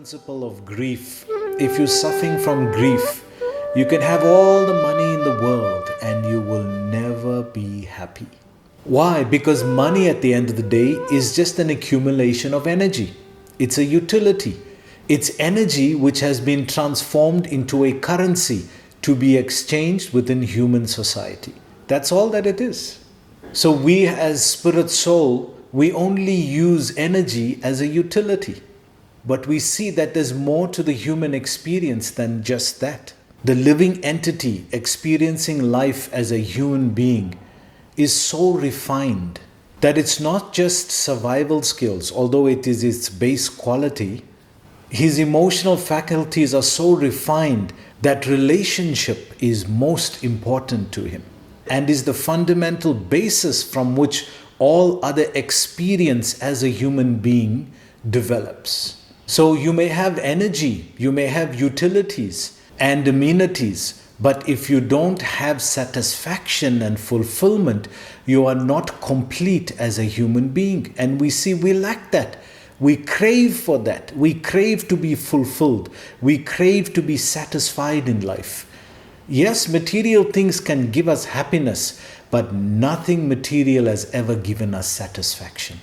principle of grief. If you're suffering from grief, you can have all the money in the world and you will never be happy. Why? Because money at the end of the day is just an accumulation of energy. It's a utility. It's energy which has been transformed into a currency to be exchanged within human society. That's all that it is. So we as spirit soul, we only use energy as a utility. But we see that there's more to the human experience than just that. The living entity experiencing life as a human being is so refined that it's not just survival skills, although it is its base quality. His emotional faculties are so refined that relationship is most important to him and is the fundamental basis from which all other experience as a human being develops. So you may have energy, you may have utilities and amenities, but if you don't have satisfaction and fulfillment, you are not complete as a human being. And we see we lack that. We crave for that. We crave to be fulfilled. We crave to be satisfied in life. Yes, material things can give us happiness, but nothing material has ever given us satisfaction.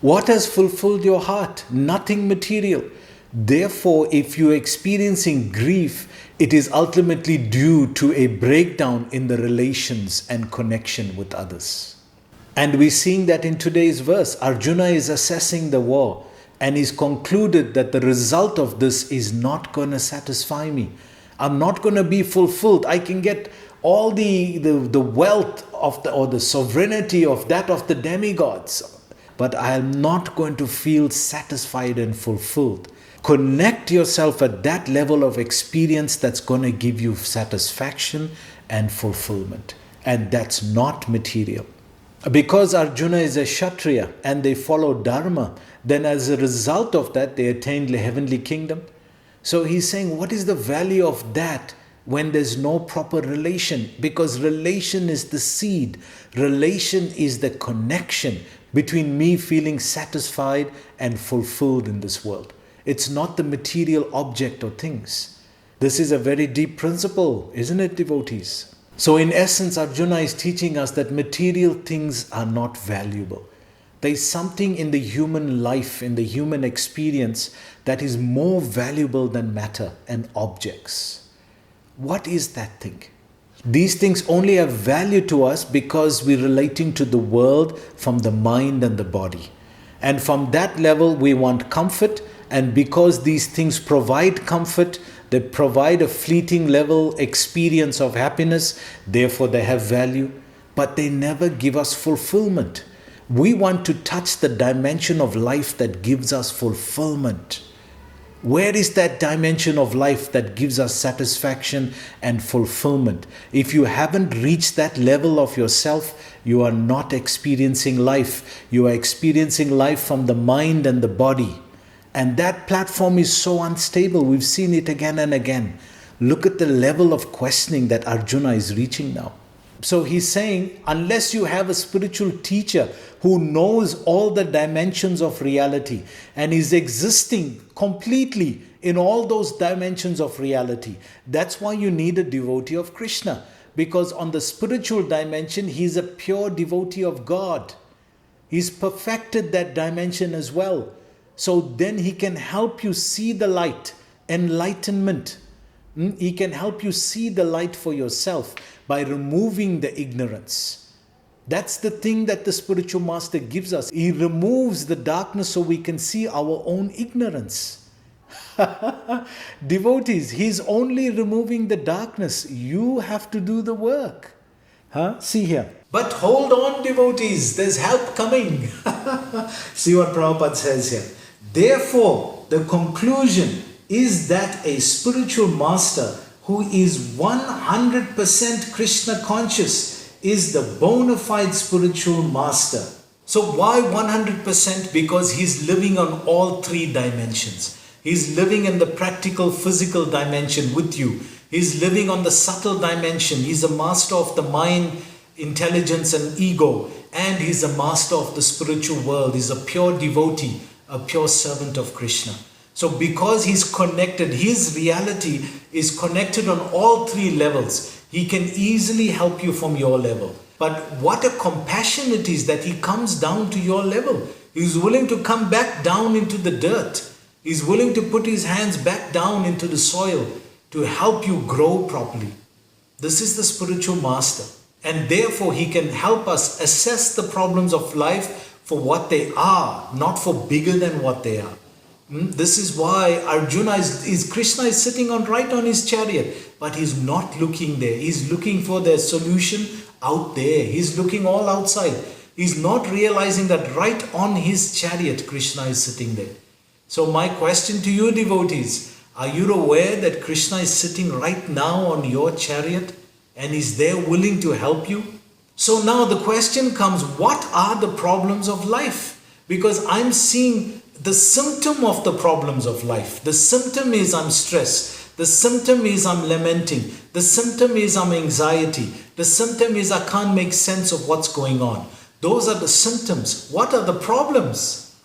What has fulfilled your heart? Nothing material. Therefore, if you're experiencing grief, it is ultimately due to a breakdown in the relations and connection with others. And we're seeing that in today's verse. Arjuna is assessing the war and he's concluded that the result of this is not going to satisfy me. I'm not going to be fulfilled. I can get all the wealth of the sovereignty of that of the demigods, but I am not going to feel satisfied and fulfilled. Connect yourself at that level of experience that's going to give you satisfaction and fulfillment. And that's not material. Because Arjuna is a Kshatriya and they follow Dharma, then as a result of that, they attained the heavenly kingdom. So he's saying, what is the value of that when there's no proper relation? Because relation is the seed. Relation is the connection between me feeling satisfied and fulfilled in this world. It's not the material object or things. This is a very deep principle, isn't it, devotees? So in essence, Arjuna is teaching us that material things are not valuable. There is something in the human life, in the human experience, that is more valuable than matter and objects. What is that thing? These things only have value to us because we're relating to the world from the mind and the body. And from that level, we want comfort. And because these things provide comfort, they provide a fleeting level experience of happiness, therefore they have value, but they never give us fulfillment. We want to touch the dimension of life that gives us fulfillment. Where is that dimension of life that gives us satisfaction and fulfillment? If you haven't reached that level of yourself, you are not experiencing life. You are experiencing life from the mind and the body. And that platform is so unstable. We've seen it again and again. Look at the level of questioning that Arjuna is reaching now. So he's saying, unless you have a spiritual teacher who knows all the dimensions of reality and is existing completely in all those dimensions of reality, that's why you need a devotee of Krishna. Because on the spiritual dimension, he's a pure devotee of God. He's perfected that dimension as well. So then he can help you see the light, enlightenment. He can help you see the light for yourself by removing the ignorance. That's the thing that the spiritual master gives us. He removes the darkness so we can see our own ignorance. Devotees, he's only removing the darkness. You have to do the work. See here. But hold on, devotees, there's help coming. See what Prabhupada says here. Therefore, the conclusion is that a spiritual master who is 100% Krishna conscious is the bona fide spiritual master. So why 100%? Because he's living on all three dimensions. He's living in the practical physical dimension with you. He's living on the subtle dimension. He's a master of the mind, intelligence and ego. And he's a master of the spiritual world. He's a pure devotee, a pure servant of Krishna. So because he's connected, his reality is connected on all three levels. He can easily help you from your level. But what a compassion it is that he comes down to your level. He's willing to come back down into the dirt. He's willing to put his hands back down into the soil to help you grow properly. This is the spiritual master. And therefore he can help us assess the problems of life for what they are, not for bigger than what they are. This is why Krishna is sitting right on his chariot, but he's not looking there. He's looking for the solution out there. He's looking all outside. He's not realizing that right on his chariot, Krishna is sitting there. So my question to you, devotees, are you aware that Krishna is sitting right now on your chariot and is there willing to help you? So now the question comes, what are the problems of life? Because I'm seeing the symptom of the problems of life. The symptom is I'm stressed. The symptom is I'm lamenting. The symptom is I'm anxiety. The symptom is I can't make sense of what's going on. Those are the symptoms. What are the problems?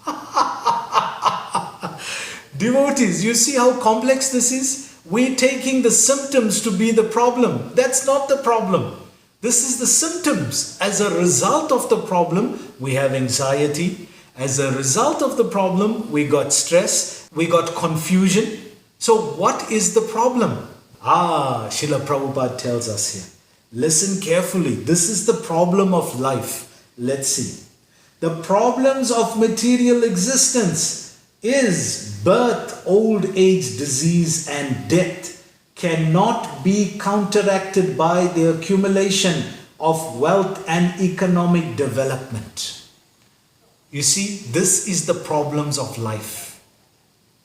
Devotees, you see how complex this is? We're taking the symptoms to be the problem. That's not the problem. This is the symptoms. As a result of the problem, we have anxiety. As a result of the problem, we got stress, we got confusion. So what is the problem? Srila Prabhupada tells us here. Listen carefully. This is the problem of life. Let's see. The problems of material existence is birth, old age, disease and death cannot be counteracted by the accumulation of wealth and economic development. You see, this is the problems of life.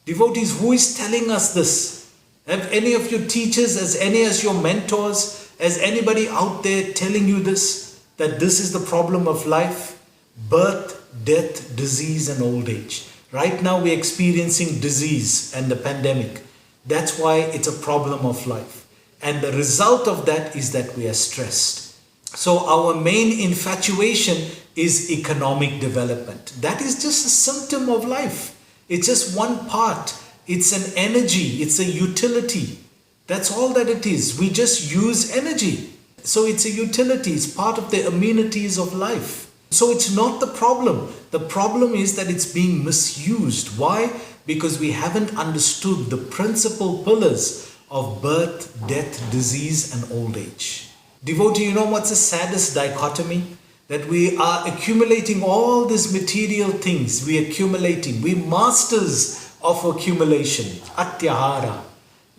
Devotees, who is telling us this? Have any of your teachers, as your mentors, has anybody out there telling you this? That this is the problem of life? Birth, death, disease and old age. Right now we're experiencing disease and the pandemic. That's why it's a problem of life. And the result of that is that we are stressed. So our main infatuation is economic development. That is just a symptom of life. It's just one part. It's an energy. It's a utility. That's all that it is. We just use energy. So it's a utility. It's part of the amenities of life. So it's not the problem. The problem is that it's being misused. Why? Because we haven't understood the principal pillars of birth, death, disease and old age. Devotee, you know what's the saddest dichotomy? That we are accumulating all these material things. We're accumulating. We're masters of accumulation. Atyahara.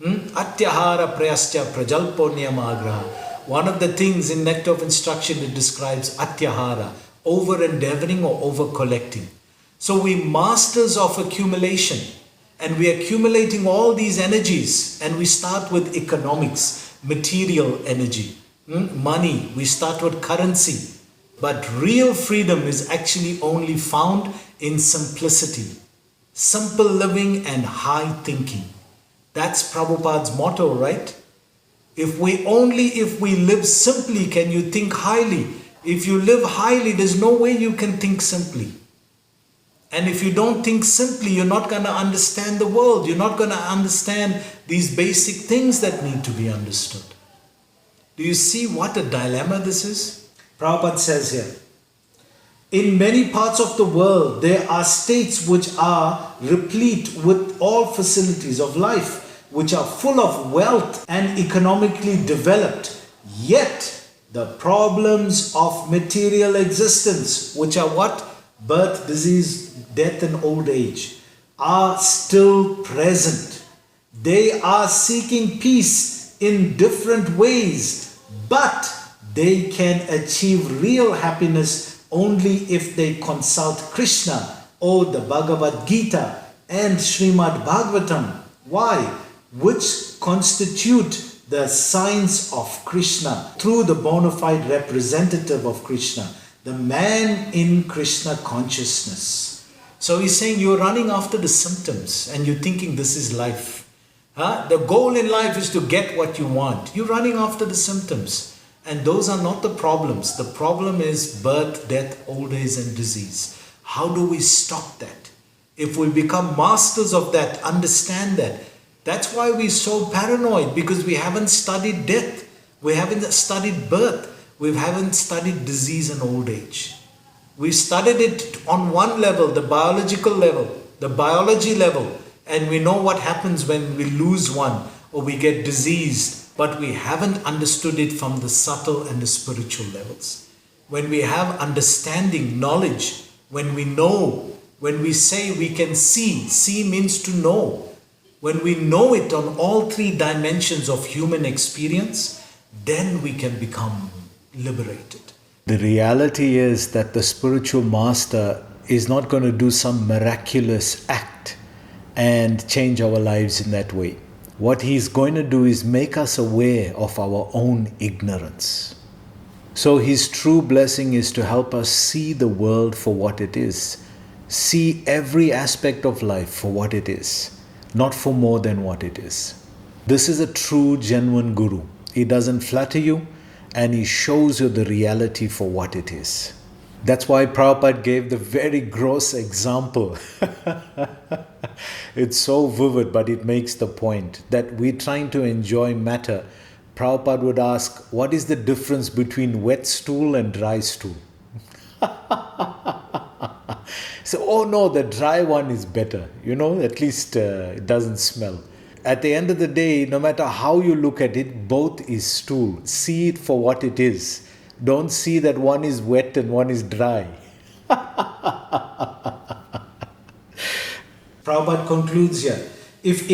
Atyahara prayascha prajalpo niyamagraha. One of the things in Nectar of Instruction it describes atyahara. Over-endeavoring or over-collecting. So we're masters of accumulation and we're accumulating all these energies and we start with economics, material energy, money, we start with currency. But real freedom is actually only found in simplicity, simple living and high thinking. That's Prabhupada's motto, right? If we live simply, can you think highly? If you live highly, there's no way you can think simply. And if you don't think simply, you're not going to understand the world. You're not going to understand these basic things that need to be understood. Do you see what a dilemma this is? Prabhupada says here, in many parts of the world, there are states which are replete with all facilities of life, which are full of wealth and economically developed. Yet, the problems of material existence, which are what? Birth, disease, death and old age, are still present. They are seeking peace in different ways, but they can achieve real happiness only if they consult Krishna or the Bhagavad Gita and Srimad Bhagavatam. Why? Which constitute the signs of Krishna through the bona fide representative of Krishna, the man in Krishna consciousness. So he's saying you're running after the symptoms and you're thinking this is life. The goal in life is to get what you want. You're running after the symptoms and those are not the problems. The problem is birth, death, old age and disease. How do we stop that? If we become masters of that, understand that. That's why we're so paranoid, because we haven't studied death. We haven't studied birth. We haven't studied disease and old age. We studied it on one level, the biological level, the biology level, and we know what happens when we lose one or we get diseased, but we haven't understood it from the subtle and the spiritual levels. When we have understanding, knowledge, when we know, when we say we can see means to know. When we know it on all three dimensions of human experience, then we can become liberated. The reality is that the spiritual master is not going to do some miraculous act and change our lives in that way. What he's going to do is make us aware of our own ignorance. So his true blessing is to help us see the world for what it is. See every aspect of life for what it is, not for more than what it is. This is a true, genuine guru. He doesn't flatter you, and he shows you the reality for what it is. That's why Prabhupada gave the very gross example. It's so vivid, but it makes the point that we're trying to enjoy matter. Prabhupada would ask, what is the difference between wet stool and dry stool? So, oh no, the dry one is better. At least it doesn't smell. At the end of the day, no matter how you look at it, both is stool. See it for what it is. Don't see that one is wet and one is dry. Prabhupada concludes here. If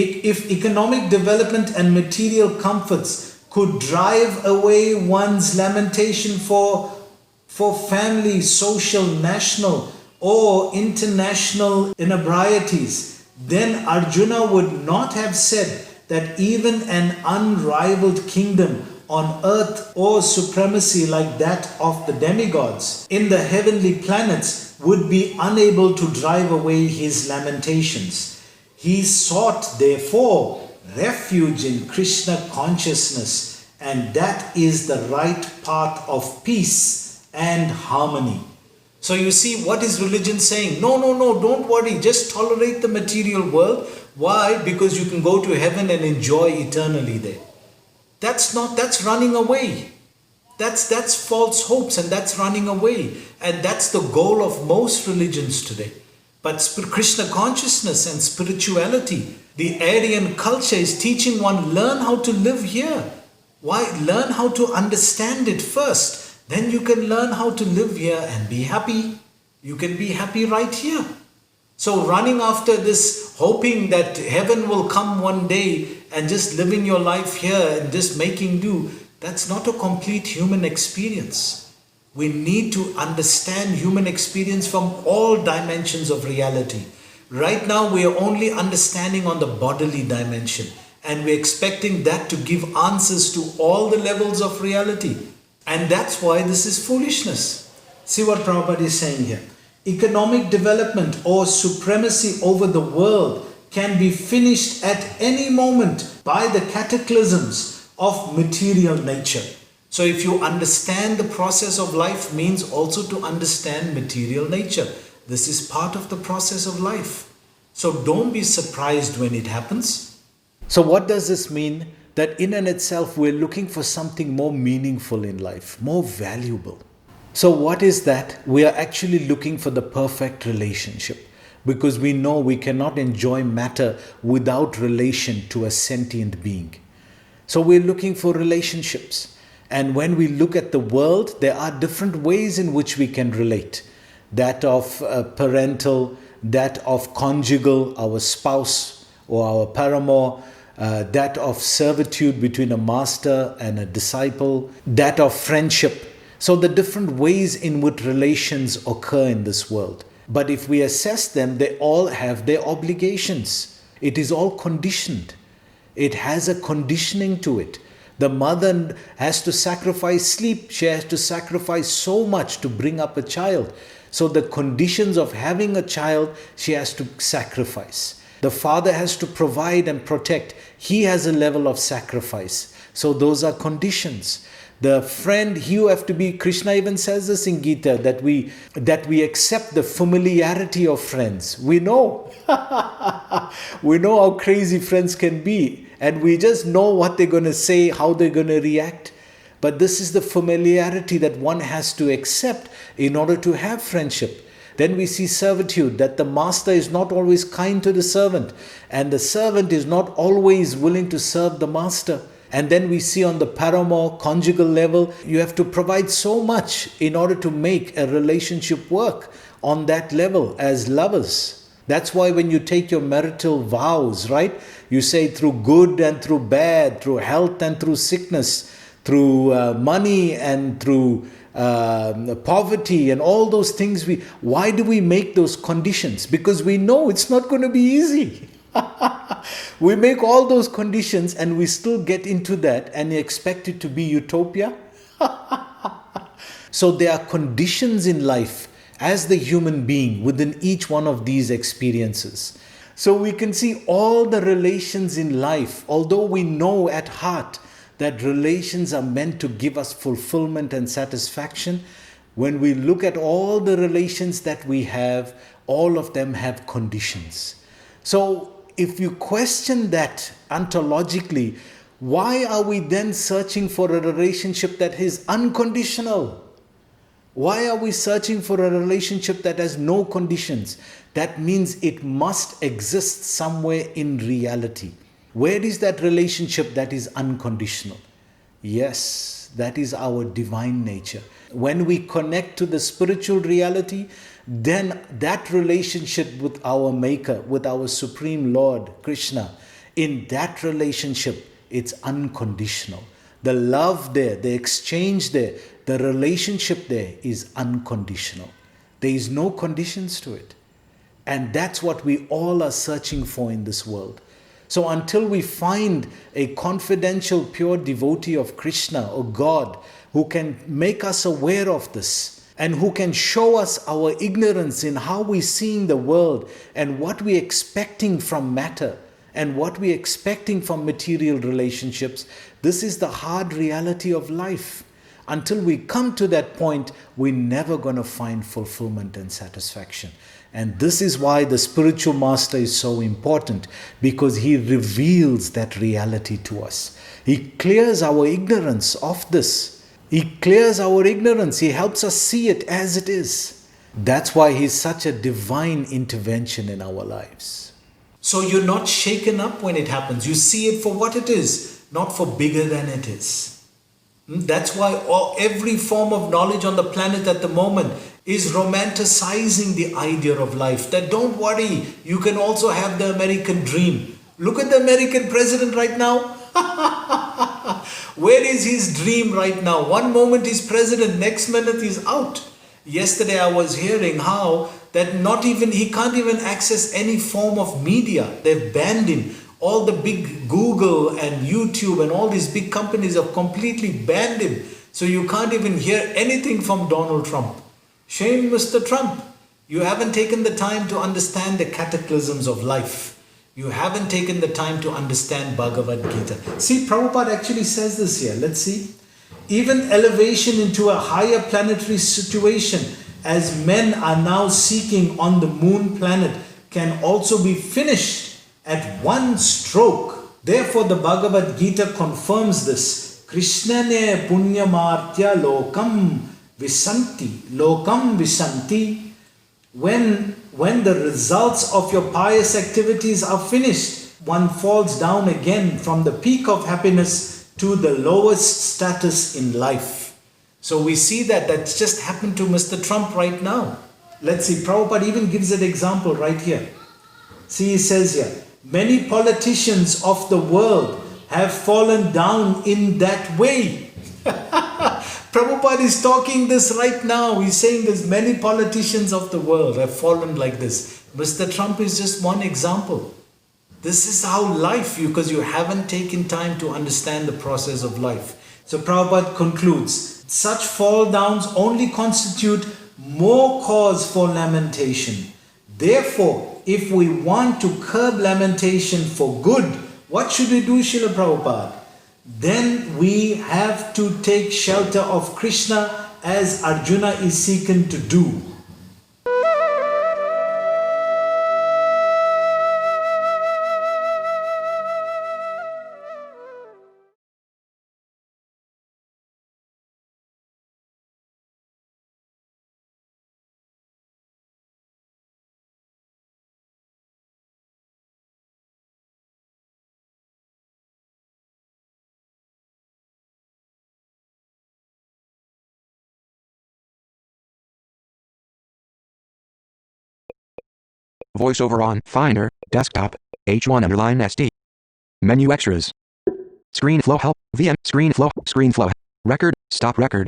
economic development and material comforts could drive away one's lamentation for family, social, national, or international inebrieties, then Arjuna would not have said that even an unrivaled kingdom on earth or supremacy like that of the demigods in the heavenly planets would be unable to drive away his lamentations. He sought, therefore, refuge in Krishna consciousness, and that is the right path of peace and harmony. So you see, what is religion saying? No, don't worry, just tolerate the material world. Why? Because you can go to heaven and enjoy eternally there. That's running away. That's false hopes, and that's running away. And that's the goal of most religions today. But Krishna consciousness and spirituality, the Aryan culture is teaching one, learn how to live here. Why? Learn how to understand it first. Then you can learn how to live here and be happy. You can be happy right here. So running after this, hoping that heaven will come one day and just living your life here and just making do, that's not a complete human experience. We need to understand human experience from all dimensions of reality. Right now we are only understanding on the bodily dimension, and we're expecting that to give answers to all the levels of reality. And that's why this is foolishness. See what Prabhupada is saying here. Economic development or supremacy over the world can be finished at any moment by the cataclysms of material nature. So if you understand the process of life, means also to understand material nature. This is part of the process of life. So don't be surprised when it happens. So what does this mean? That in and itself we're looking for something more meaningful in life, more valuable. So what is that? We are actually looking for the perfect relationship, because we know we cannot enjoy matter without relation to a sentient being. So we're looking for relationships. And when we look at the world, there are different ways in which we can relate. That of parental, that of conjugal, our spouse or our paramour, that of servitude between a master and a disciple, that of friendship. So the different ways in which relations occur in this world. But if we assess them, they all have their obligations. It is all conditioned. It has a conditioning to it. The mother has to sacrifice sleep. She has to sacrifice so much to bring up a child. So the conditions of having a child, she has to sacrifice. The father has to provide and protect. He has a level of sacrifice. So those are conditions. The friend, you have to be, Krishna even says this in Gita, that we accept the familiarity of friends. We know. We know how crazy friends can be. And we just know what they're going to say, how they're going to react. But this is the familiarity that one has to accept in order to have friendship. Then we see servitude, that the master is not always kind to the servant, and the servant is not always willing to serve the master. And then we see on the paramour, conjugal level, you have to provide so much in order to make a relationship work on that level as lovers. That's why when you take your marital vows, right, you say through good and through bad, through health and through sickness, through money and through poverty and all those things. Why do we make those conditions? Because we know it's not going to be easy. We make all those conditions and we still get into that and expect it to be utopia. So there are conditions in life as the human being within each one of these experiences. So we can see all the relations in life, although we know at heart that relations are meant to give us fulfillment and satisfaction. When we look at all the relations that we have, all of them have conditions. So if you question that ontologically, why are we then searching for a relationship that is unconditional? Why are we searching for a relationship that has no conditions? That means it must exist somewhere in reality. Where is that relationship that is unconditional? Yes, that is our divine nature. When we connect to the spiritual reality, then that relationship with our Maker, with our Supreme Lord, Krishna, in that relationship, it's unconditional. The love there, the exchange there, the relationship there is unconditional. There is no conditions to it. And that's what we all are searching for in this world. So until we find a confidential, pure devotee of Krishna or God who can make us aware of this and who can show us our ignorance in how we're seeing the world and what we're expecting from matter and what we're expecting from material relationships, this is the hard reality of life. Until we come to that point, we're never going to find fulfillment and satisfaction. And this is why the spiritual master is so important, because he reveals that reality to us. He clears our ignorance of this. He clears our ignorance. He helps us see it as it is. That's why he's such a divine intervention in our lives. So you're not shaken up when it happens. You see it for what it is, not for bigger than it is. That's why every form of knowledge on the planet at the moment is romanticizing the idea of life. That don't worry, you can also have the American dream. Look at the American president right now. Where is his dream right now? One moment he's president, next minute he's out. Yesterday I was hearing how that he can't even access any form of media. They've banned him. All the big Google and YouTube and all these big companies have completely banned him. So you can't even hear anything from Donald Trump. Shame, Mr. Trump. You haven't taken the time to understand the cataclysms of life. You haven't taken the time to understand Bhagavad Gita. See, Prabhupada actually says this here. Let's see. Even elevation into a higher planetary situation, as men are now seeking on the moon planet, can also be finished at one stroke. Therefore, the Bhagavad Gita confirms this. Krishnane punyamartya lokam visanti. When the results of your pious activities are finished, one falls down again from the peak of happiness to the lowest status in life. So we see that's just happened to Mr. Trump right now. Let's see, Prabhupada even gives an example right here. See, he says here, many politicians of the world have fallen down in that way. Prabhupada is talking this right now. He's saying there's many politicians of the world have fallen like this. Mr. Trump is just one example. This is how life, because you haven't taken time to understand the process of life. So Prabhupada concludes, such fall downs only constitute more cause for lamentation. Therefore, if we want to curb lamentation for good, what should we do, Srila Prabhupada? then we have to take shelter of Krishna as Arjuna is seeking to do. VoiceOver on Finder, desktop, H1 underline SD. Menu extras. Screen flow help, VM, screen flow, record, stop record.